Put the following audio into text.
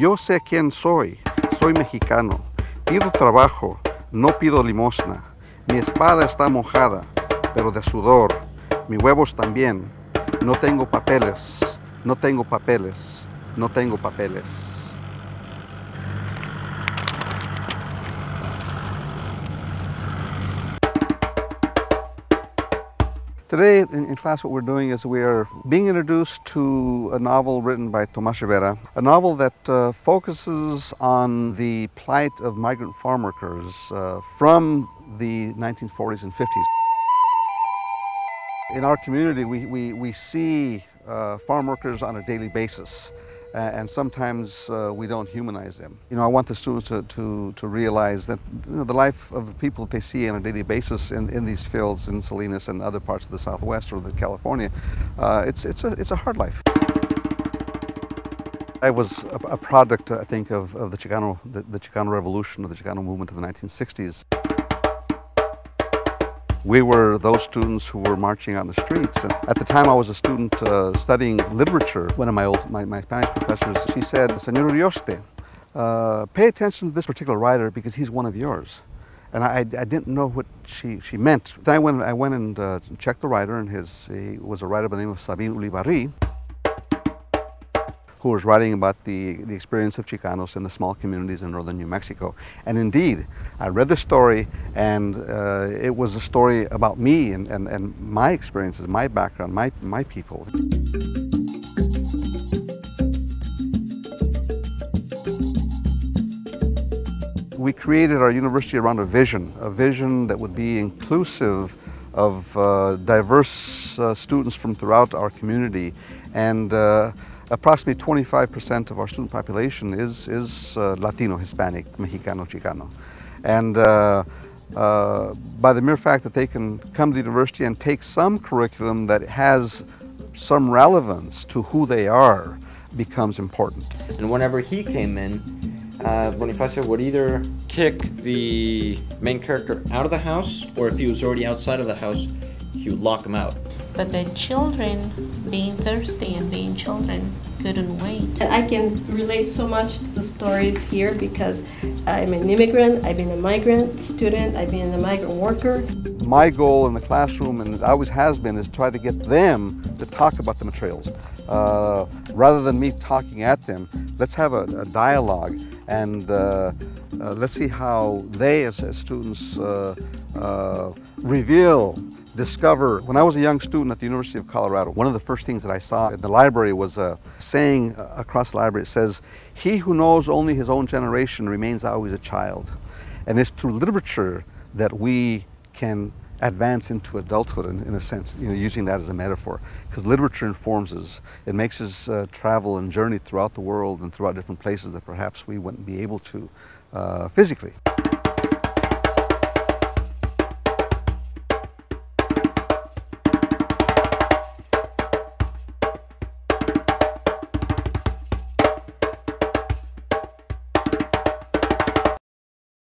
Yo sé quién soy. Soy mexicano. Pido trabajo, no pido limosna. Mi espada está mojada, pero de sudor. Mis huevos también. No tengo papeles. No tengo papeles. No tengo papeles. Today in class what we're doing is we are being introduced to a novel written by Tomás Rivera, a novel that focuses on the plight of migrant farm workers from the 1940s and 50s. In our community we see farm workers on a daily basis. And sometimes we don't humanize them. You know, I want the students to realize that the life of the people that they see on a daily basis in these fields in Salinas and other parts of the Southwest or the California, it's a hard life. I was a product, I think, of the Chicano Revolution, or the Chicano movement of the 1960s. We were those students who were marching on the streets. And at the time I was a student studying literature. One of my Spanish professors, she said, "Señor Urioste, pay attention to this particular writer because he's one of yours." And I didn't know what she meant. Then I went and checked the writer, and he was a writer by the name of Sabin Ulibarri, who was writing about the experience of Chicanos in the small communities in northern New Mexico. And indeed, I read the story, and it was a story about me and my experiences, my background, my people. We created our university around a vision that would be inclusive of diverse students from throughout our community. And approximately 25% of our student population is Latino, Hispanic, Mexicano, Chicano. And by the mere fact that they can come to the university and take some curriculum that has some relevance to who they are becomes important. And whenever he came in, Bonifacio would either kick the main character out of the house, or if he was already outside of the house, he would lock him out. But the children, being thirsty and being children, couldn't wait. I can relate so much to the stories here because I'm an immigrant, I've been a migrant student, I've been a migrant worker. My goal in the classroom, and it always has been, is try to get them to talk about the materials. Rather than me talking at them, let's have a dialogue, and let's see how they as students discover. When I was a young student at the University of Colorado, one of the first things that I saw in the library was a saying across the library. It says, "He who knows only his own generation remains always a child." And it's through literature that we can advance into adulthood in a sense, you know, using that as a metaphor. Because literature informs us. It makes us travel and journey throughout the world and throughout different places that perhaps we wouldn't be able to physically.